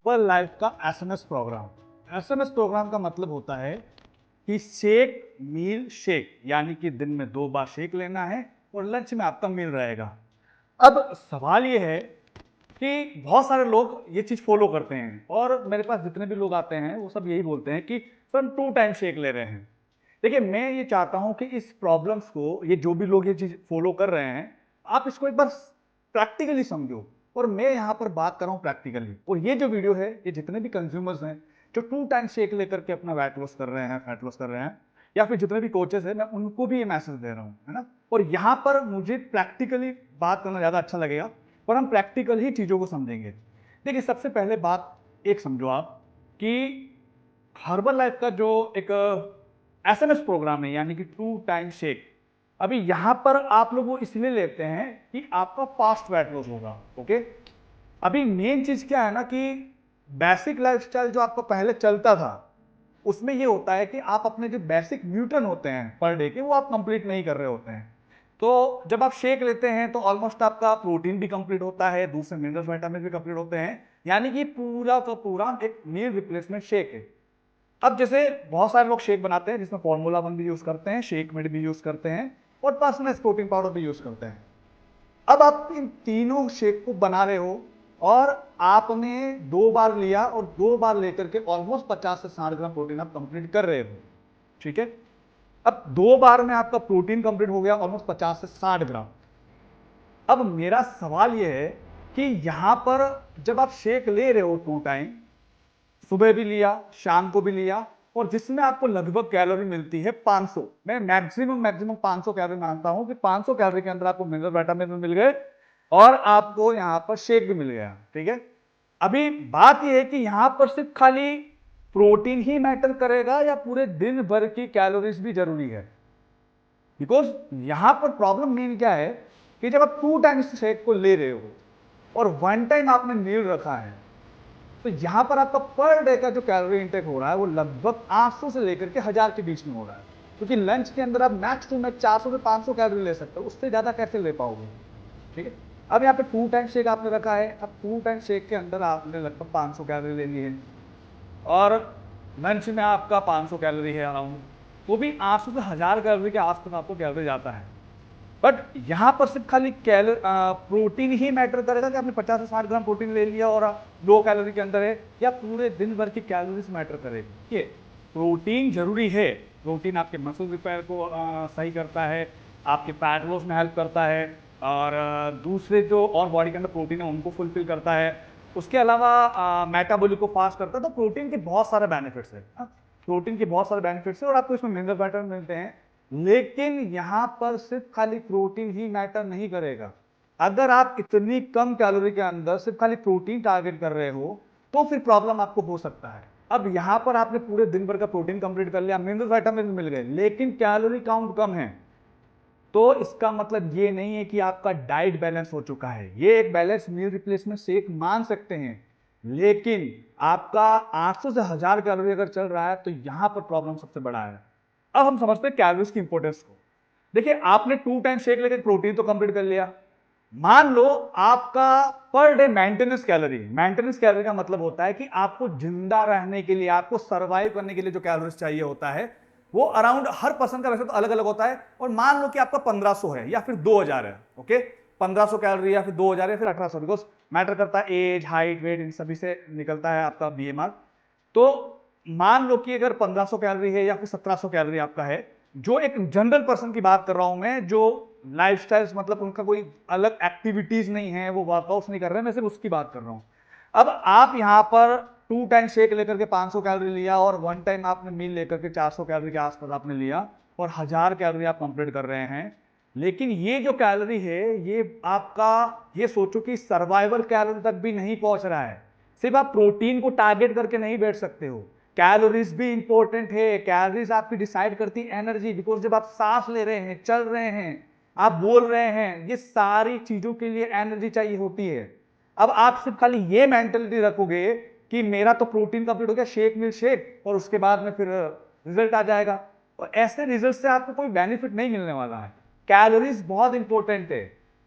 पर लाइफ का SMS programme. SMS programme का मतलब होता है कि शेक मील शेक, यानी कि दिन में 2 बार शेक लेना है और लंच में आपका मील रहेगा। अब सवाल ये है कि बहुत सारे लोग ये चीज फॉलो करते हैं और मेरे पास जितने भी लोग आते हैं वो सब यही बोलते हैं कि सर हम 2 टाइम शेक ले रहे हैं। देखिए, मैं ये चाहता हूं कि इस प्रॉब्लम्स को, ये जो भी लोग ये चीज फॉलो कर रहे हैं, आप इसको एक बार प्रैक्टिकली समझो। और मैं यहाँ पर बात कर रहा हूँ प्रैक्टिकली। और ये जो वीडियो है, ये जितने भी कंज्यूमर्स हैं जो 2 टाइम शेक लेकर के अपना वेट लॉस कर रहे हैं, फैट लॉस कर रहे हैं, या फिर जितने भी कोचेस हैं, मैं उनको भी ये मैसेज दे रहा हूँ, है ना। और यहाँ पर मुझे प्रैक्टिकली बात करना ज्यादा अच्छा लगेगा और हम प्रैक्टिकल ही चीजों को समझेंगे। देखिए, सबसे पहले बात एक समझो आप कि हर्बल लाइफ का जो एक एसएमएस प्रोग्राम है, यानी कि 2 टाइम शेक, अभी यहां पर आप लोग वो इसलिए लेते हैं कि आपका फास्ट वेट लॉस होगा। ओके, अभी मेन चीज क्या है ना कि बेसिक लाइफस्टाइल जो आपका पहले चलता था, उसमें ये होता है कि आप अपने जो बेसिक न्यूट्रन होते हैं पर डे के, वो आप कंप्लीट नहीं कर रहे होते हैं। तो जब आप शेक लेते हैं तो ऑलमोस्ट आपका प्रोटीन भी कंप्लीट होता है, दूसरे मिनरल्स विटामिन भी कंप्लीट होते हैं, यानी कि पूरा का पूरा एक मील रिप्लेसमेंट शेक है। अब जैसे बहुत सारे लोग शेक बनाते हैं जिसमें फॉर्मूला 1 भी यूज करते हैं, शेक मेड भी यूज करते हैं और पर्सनलाइज्ड प्रोटीन पाउडर भी यूज करते हैं। अब आप इन तीनों शेक को बना रहे हो और आपने 2 बार लिया और 2 बार लेकर के ऑलमोस्ट 50 से 60 ग्राम प्रोटीन आप कंप्लीट कर रहे हो। ठीक है, अब 2 बार में आपका प्रोटीन कंप्लीट हो गया ऑलमोस्ट 50 से 60 ग्राम। अब मेरा सवाल यह है कि यहां पर जब आप शेक ले रहे हो 2 टाइम, सुबह भी लिया, शाम को भी लिया, और जिसमें आपको लगभग कैलोरी मिलती है 500, मैं मैक्सिमम 500 कैलोरी मानता हूं कि 500 कैलोरी के अंदर आपको मिनरल विटामिन मिल गए और आपको यहां पर शेक भी मिल गया। ठीक है, अभी बात यह है कि यहां पर सिर्फ खाली प्रोटीन ही मैटर करेगा या पूरे दिन भर की कैलोरीज भी जरूरी है। बिकॉज यहां पर प्रॉब्लम मेन क्या है कि जब आप 2 टाइम्स शेक को ले रहे हो और 1 टाइम आपने मील रखा है, तो यहां पर आपका पर डे का जो कैलोरी इंटेक हो रहा है वो लगभग 800 से लेकर के 1000 के बीच में हो रहा है। क्योंकि लंच के अंदर आप मैक्स टू मैक्स 400 से 500 कैलोरी ले सकते हो, उससे ज्यादा कैसे ले पाओगे। ठीक है, अब यहाँ पे 2 टाइम शेक आपने रखा है, अब 2 टाइम शेक के अंदर आपने लगभग 500 कैलोरी ले ली है और लंच में आपका 500 कैलोरी है अराउंड, वो भी 800 से 1000 कैलोरी के आसपास आपको कैलोरी जाता है। बट यहां पर सिर्फ खाली प्रोटीन ही मैटर करेगा कि आपने 50 से 60 ग्राम प्रोटीन ले लिया और लो कैलोरी के अंदर है, या पूरे दिन भर की कैलोरीज मैटर करेगी। ये प्रोटीन जरूरी है, प्रोटीन आपके मसल रिपेयर को सही करता है, आपके फैट लॉस में हेल्प करता है और दूसरे जो और बॉडी के अंदर प्रोटीन है उनको फुलफिल करता है। उसके अलावा मेटाबॉलिक को फास्ट करता है। तो प्रोटीन के बहुत सारे बेनिफिट्स है, प्रोटीन के बहुत सारे बेनिफिट्स है और आपको इसमें मिनरल विटामिन मिलते हैं। लेकिन यहां पर सिर्फ खाली प्रोटीन ही मैटर नहीं करेगा। अगर आप इतनी कम कैलोरी के अंदर सिर्फ खाली प्रोटीन टारगेट कर रहे हो तो फिर प्रॉब्लम आपको हो सकता है। अब यहां पर आपने पूरे दिन भर का प्रोटीन कंप्लीट कर लिया, मिनरल विटामिन मिल गए, लेकिन कैलोरी काउंट कम है, तो इसका मतलब ये नहीं है कि आपका डाइट बैलेंस हो चुका है। ये एक बैलेंस मील रिप्लेसमेंट शेक मान सकते हैं, लेकिन आपका 800 से 1000 कैलोरी अगर चल रहा है तो यहां पर प्रॉब्लम सबसे बड़ा है। अब हम समझते हैं कैलोरीज की इंपॉर्टेंस को। देखिए, आपने 2 टाइम शेक लेकर प्रोटीन तो कंप्लीट कर लिया, मान लो आपका पर डे मेंटेनेंस कैलोरी का मतलब होता है कि आपको जिंदा रहने के लिए, आपको सरवाइव करने के लिए जो कैलोरीज चाहिए होता है वो अराउंड हर पर्सन का वैसे तो अलग अलग होता है। और मान लो कि आपका 1500 है या फिर 2000 है। ओके, 1500 कैलोरी या फिर 2000 या फिर 1800, बिकॉज मैटर करता है एज, हाइट, वेट, इन सभी से निकलता है आपका बीएमआर। तो मान लो कि अगर 1500 कैलोरी है या फिर 1700 कैलोरी आपका है, जो एक जनरल पर्सन की बात कर रहा हूं मैं, जो लाइफस्टाइल मतलब उनका कोई अलग एक्टिविटीज नहीं है, वो वर्कआउट्स नहीं कर रहे हैं, मैं सिर्फ उसकी बात कर रहा हूं। अब आप यहां पर 2 टाइम शेक लेकर के 500 कैलोरी लिया और 1 टाइम आपने मील लेकर के 400 कैलोरी के आसपास आपने लिया और 1000 कैलोरी आप कंप्लीट कर रहे हैं। लेकिन ये जो कैलोरी है, ये आपका, ये सोचो कि सर्वाइवल कैलोरी तक भी नहीं पहुंच रहा है। सिर्फ आप प्रोटीन को टारगेट करके नहीं बैठ सकते हो, कैलोरीज भी इंपॉर्टेंट है। कैलोरीज आपकी डिसाइड करती है एनर्जी, बिकॉज जब आप सांस ले रहे हैं, चल रहे हैं, आप बोल रहे हैं, ये सारी चीजों के लिए एनर्जी चाहिए होती है। अब आप सिर्फ खाली ये मेंटेलिटी रखोगे कि मेरा तो प्रोटीन कंप्लीट हो गया, शेक मिल शेक, और उसके बाद में फिर रिजल्ट आ जाएगा, और ऐसे रिजल्ट से आपको कोई बेनिफिट नहीं मिलने वाला है। कैलोरीज बहुत इंपॉर्टेंट है।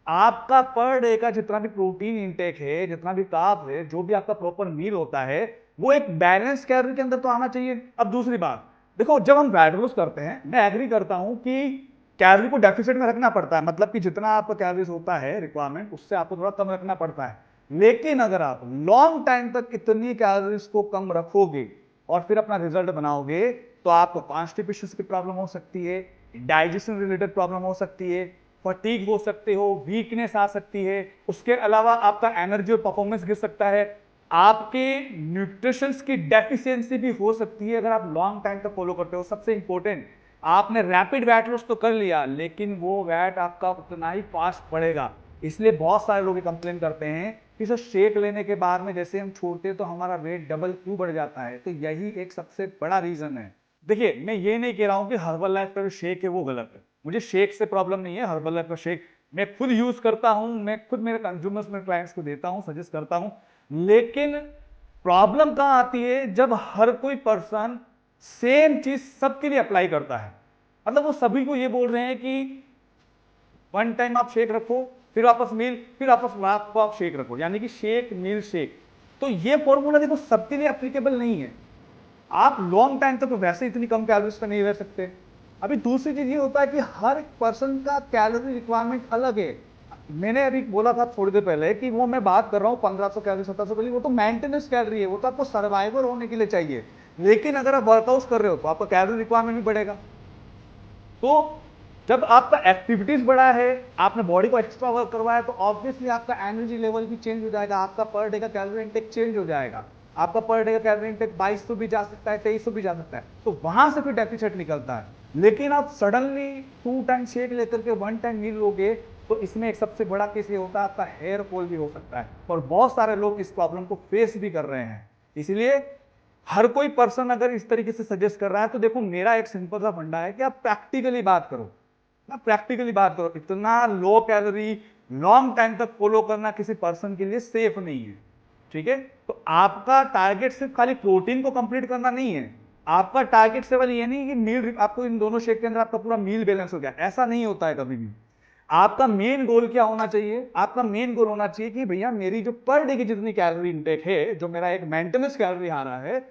आपका पर डे का जितना भी प्रोटीन इंटेक है, जितना भी कार्ब है, जो भी आपका प्रॉपर मील होता है, वो एक बैलेंस कैलोरी के अंदर तो आना चाहिए। अब दूसरी बात, देखो जब हम वेट लॉस करते हैं, मैं एग्री करता हूं कि कैलोरी को डेफिसिट में रखना पड़ता है, मतलब कि जितना आपका कैलोरीज होता है रिक्वायरमेंट, उससे आपको थोड़ा कम रखना पड़ता है। लेकिन अगर आप लॉन्ग टाइम तक इतनी कैलोरीज को कम रखोगे और फिर अपना रिजल्ट बनाओगे, तो आपको कॉन्स्टिपेशन की प्रॉब्लम हो सकती है, डाइजेशन रिलेटेड प्रॉब्लम हो सकती है, फटीग हो सकते हो, वीकनेस आ सकती है, उसके अलावा आपका एनर्जी और परफॉर्मेंस गिर सकता है, आपके न्यूट्रिशन की डेफिशिएंसी भी हो सकती है अगर आप लॉन्ग टाइम तक फॉलो करते हो। सबसे इंपॉर्टेंट, आपने रैपिड वेट लॉस तो कर लिया, लेकिन वो वेट आपका उतना ही फास्ट बढ़ेगा। इसलिए बहुत सारे लोग कंप्लेन करते हैं कि सर शेक लेने के बाद में जैसे हम छोड़ते हैं तो हमारा वेट डबल क्यों बढ़ जाता है। तो यही एक सबसे बड़ा रीजन है। देखिए, मैं ये नहीं कह रहा हूं कि हर्बल लाइफ का जो शेक है वो गलत है, मुझे शेक से प्रॉब्लम नहीं है। हर्बल लाइफ का शेक मैं खुद यूज करता हूं, मैं खुद मेरे कंज्यूमर्स में क्लाइंट्स को देता हूं, सजेस्ट करता हूं। लेकिन प्रॉब्लम कहां आती है, जब हर कोई पर्सन सेम चीज सबके लिए अप्लाई करता है। मतलब वो सभी को ये बोल रहे हैं कि वन टाइम आप शेक रखो, फिर वापस मील, फिर वापस रात को आप शेक रखो, यानी कि शेक मील शेक। तो ये फॉर्मूला देखो सबके लिए एप्लीकेबल नहीं है। आप लॉन्ग टाइम तक तो वैसे इतनी कम कैलोरीज पे नहीं रह सकते। अभी दूसरी चीज ये होता है कि हर पर्सन का कैलोरी रिक्वायरमेंट अलग है। मैंने अभी बोला था थोड़ी देर पहले कि वो मैं बात कर रहा हूँ 1500 कैलोरी 1700 कैलोरी, वो तो मेंटेनेंस कैलोरी है, वो तो आपको सर्वाइवर होने के लिए चाहिए। लेकिन अगर आप वर्कआउट कर रहे हो तो आपका कैलोरी रिक्वायरमेंट भी बढ़ेगा। तो जब आपका एक्टिविटीज बढ़ा है, आपने बॉडी को एक्स्ट्रा वर्क करवाया, तो ऑब्वियसली आपका एनर्जी लेवल भी चेंज हो जाएगा, आपका पर डे का कैलोरी इंटेक चेंज हो जाएगा। आपका पर डे का कैलोरी इंटेक 2200 भी जा सकता है, 2300 भी जा सकता है, तो वहां से फिर डेफिसिट निकलता है। लेकिन आप सडनली 2 टाइम शेक लेकर के 1 टाइम मील लोगे, तो इसमें एक सबसे बड़ा केस ये होता है, आपका हेयर फॉल भी हो सकता है, और बहुत सारे लोग इस प्रॉब्लम को फेस भी कर रहे हैं। इसलिए हर कोई पर्सन अगर इस तरीके से सजेस्ट कर रहा है, तो देखो मेरा एक सिंपल सा फंडा है कि आप प्रैक्टिकली बात करो। आप प्रैक्टिकली बात करो, इतना लो कैलोरी लॉन्ग टाइम तक फॉलो करना किसी पर्सन के लिए सेफ नहीं है। ठीक है, तो आपका टारगेट सिर्फ खाली प्रोटीन को कंप्लीट करना नहीं है, आपका टारगेट सिर्फ ये नहीं कि मील आपको इन दोनों शेक के अंदर आपका पूरा मील बैलेंस हो गया, ऐसा नहीं होता है कभी भी। आपका मेन गोल क्या होना चाहिए, आपका मेन गोल होना चाहिए कि भैया मेरी जो पर डे की जितनी कैलोरी इंटेक है, जो मेरा एक मेंटेनेंस कैलोरी आ रहा है,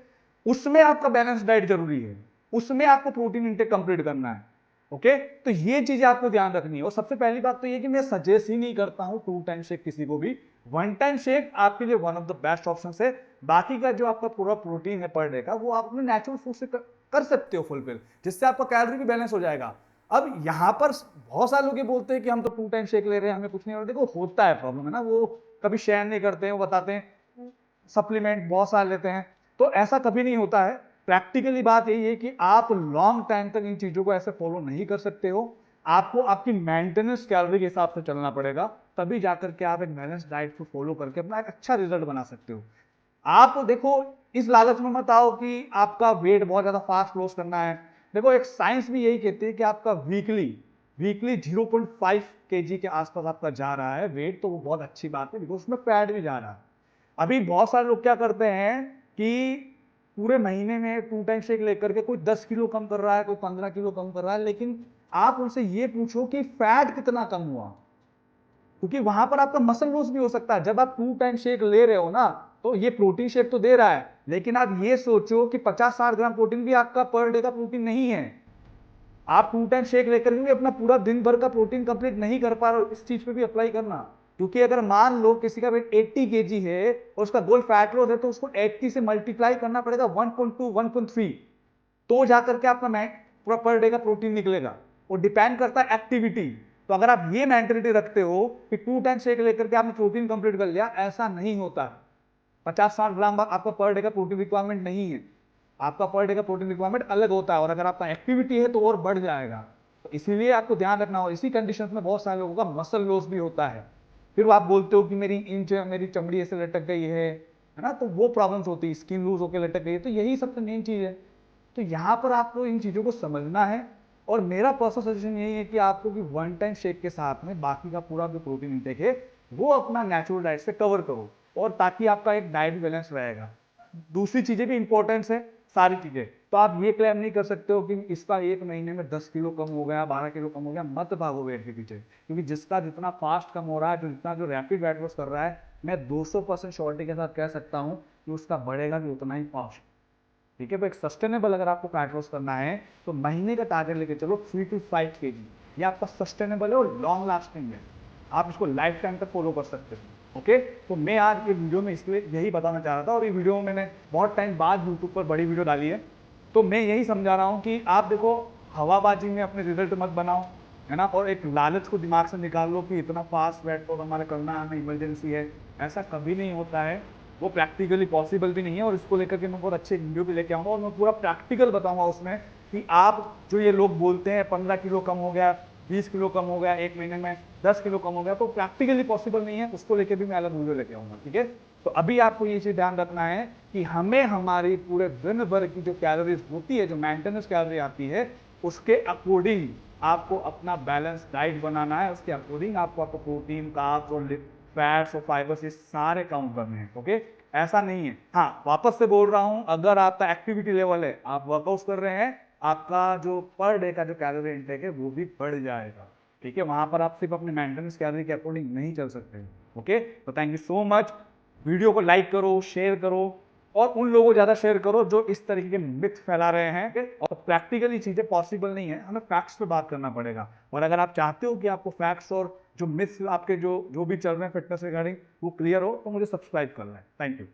उसमें आपका बैलेंस डाइट जरूरी है, उसमें आपको प्रोटीन इंटेक कंप्लीट करना है। ओके, तो ये चीजें आपको ध्यान रखनी है। और सबसे पहली बात तो ये कि मैं सजेस्ट ही नहीं करता हूं 2 टाइम शेक किसी को भी। 1 टाइम शेक आपके लिए one of the best option है। बाकी का जो आपका पूरा प्रोटीन है पर डे का, वो आप अपने नेचुरल फूड से कर सकते हो फुलफिल, जिससे आपका कैलोरी भी बैलेंस हो जाएगा। अब यहां पर बहुत सारे लोग ये बोलते हैं कि हम तो 2 टाइम शेक ले रहे हैं, हमें कुछ नहीं हो रहा। देखो होता है प्रॉब्लम, है ना, वो कभी शेयर नहीं करते हैं, वो बताते हैं सप्लीमेंट बहुत सारे लेते हैं, तो ऐसा कभी नहीं होता है। प्रैक्टिकली बात यही है कि आप लॉन्ग टाइम तक इन चीजों को ऐसे फॉलो नहीं कर सकते हो। आपको आपकी मेंटेनेंस कैलोरी के हिसाब से चलना पड़ेगा, तभी जाकर के आप एक बैलेंस डाइट को फॉलो करके अपना एक अच्छा रिजल्ट बना सकते हो। आप देखो इस लालच में मत आओ कि आपका वेट बहुत ज्यादा फास्ट लॉस करना है। देखो एक साइंस भी यही कहती है कि आपका वीकली वीकली 0.5 kg के आसपास आपका जा रहा है वेट, तो वो बहुत अच्छी बात है, बिकॉज उसमें फैट भी जा रहा है। अभी बहुत सारे लोग क्या करते हैं कि पूरे महीने में 2 टाइम शेक लेकर के कोई 10 किलो कम कर रहा है, कोई 15 किलो कम कर रहा है, लेकिन आप उनसे ये पूछो कि फैट कितना कम हुआ, क्योंकि वहां पर आपका मसल लॉस भी हो सकता है। जब आप 2 टाइम शेक ले रहे हो ना, तो ये प्रोटीन शेक तो दे रहा है, लेकिन आप ये सोचो कि 50-60 ग्राम प्रोटीन भी आपका पर डे का प्रोटीन नहीं है। आप 2 टाइम शेक लेकर भी अपना पूरा दिन भर का प्रोटीन कंप्लीट नहीं कर पा रहे हो। इस चीज पे भी अप्लाई करना, क्योंकि अगर मान लो किसी का वेट 80 kg है और उसका गोल फैट लॉस है, तो उसको 80 से मल्टीप्लाई करना पड़ेगा 1.2 1.3, तो जाकर के आपका पूरा पर डे का प्रोटीन निकलेगा। वो डिपेंड करता है एक्टिविटी। तो अगर आप ये मेंटेलिटी रखते हो कि 2 टाइम शेक लेकर के आपने प्रोटीन कंप्लीट कर लिया, ऐसा नहीं होता। 50-60 ग्राम आपका पर डे का प्रोटीन रिक्वायरमेंट नहीं है, आपका पर डे का प्रोटीन रिक्वायरमेंट अलग होता है, और अगर आपका एक्टिविटी है तो और बढ़ जाएगा। तो इसीलिए आपको ध्यान रखना हो। इसी कंडीशंस में बहुत सारे लोगों का मसल लॉस भी होता है। फिर आप बोलते हो कि मेरी चमड़ी ऐसे लटक गई है ना, तो वो प्रॉब्लम्स होती है, स्किन लूज होकर लटक गई है। तो यही सबसे मेन चीज है। तो यहाँ पर आपको इन चीजों को समझना है, और मेरा पर्सनल सजेशन यही है कि आपको कि 1 टाइम शेक के साथ में बाकी का पूरा जो प्रोटीन इंटेक है वो अपना नेचुरल डाइट से कवर करो, और ताकि आपका एक डाइट बैलेंस रहेगा। दूसरी चीजें भी इंपॉर्टेंट है, सारी चीजें तो आप ये क्लेम नहीं कर सकते हो कि इसका 1 महीने में 10 किलो कम हो गया, 12 किलो कम हो गया। मत भागो वेट के पीछे, क्योंकि जिसका जितना फास्ट कम हो रहा है, जो रैपिड वेट लॉस कर रहा है, मैं 200% श्योरिटी के साथ कह सकता हूँ कि उसका बढ़ेगा भी उतना ही फास्ट। ठीक है, तो एक सस्टेनेबल अगर आपको फैट लॉस करना है तो महीने का टारगेट लेके चलो 3 to 5 kg। ये आपका सस्टेनेबल है और लॉन्ग लास्टिंग है, आप इसको लाइफ टाइम तक फॉलो कर सकते हो। ओके, तो मैं आज ये वीडियो में इसलिए यही बताना चाह रहा था, और ये वीडियो में मैंने बहुत टाइम बाद यूट्यूब पर बड़ी वीडियो डाली है। तो मैं यही समझा रहा हूँ कि आप देखो, हवाबाजी में अपने रिजल्ट मत बनाओ, है ना, और एक लालच को दिमाग से निकाल लो कि इतना फास्ट वेट लॉस हमारे करना है, हमें इमरजेंसी है। ऐसा कभी नहीं होता है, वो प्रैक्टिकली पॉसिबल भी नहीं है। और इसको लेकर के मैं बहुत अच्छे वीडियो भी लेके आऊँगा और मैं पूरा प्रैक्टिकल बताऊँगा उसमें कि आप जो ये लोग बोलते हैं 15 किलो कम हो गया, 20 किलो कम हो गया, 1 महीने में 10 किलो कम हो गया, तो प्रैक्टिकली पॉसिबल नहीं है। उसको लेके भी मैं अलग वीडियो लेके आऊँगा। ठीक है, तो अभी आपको ये चीज़ ध्यान रखना है कि हमें हमारी पूरे दिन भर की जो कैलोरीज होती है, जो मेंटेनेंस कैलोरी आती है, उसके अकॉर्डिंग आपको अपना बैलेंस डाइट बनाना है। उसके अकॉर्डिंग आपको प्रोटीन, कार्ब्स और फैट्स और फाइबर्स ये सारे काउंट करने हैं। ओके, ऐसा नहीं है। हाँ, वापस से बोल रहा हूँ, अगर आपका एक्टिविटी लेवल है, आप वर्कआउट कर रहे हैं, आपका जो पर डे का जो कैलोरी इंटेक है वो भी बढ़ जाएगा। ठीक है, वहां पर आप सिर्फ अपने मेंटेनेंस कैलोरी के अकॉर्डिंग नहीं चल सकते। ओके, तो thank you so much. Video को लाइक करो, शेयर करो, और उन लोगों को ज्यादा शेयर करो जो इस तरीके के मिथ फैला रहे हैं। और प्रैक्टिकली चीजें पॉसिबल नहीं है, हमें फैक्ट्स पे बात करना पड़ेगा। और अगर आप चाहते हो कि आपको फैक्ट्स और जो मिथ्स आपके जो भी चल रहे हैं फिटनेस रिगार्डिंग वो क्लियर हो, तो मुझे सब्सक्राइब करना है। Thank you.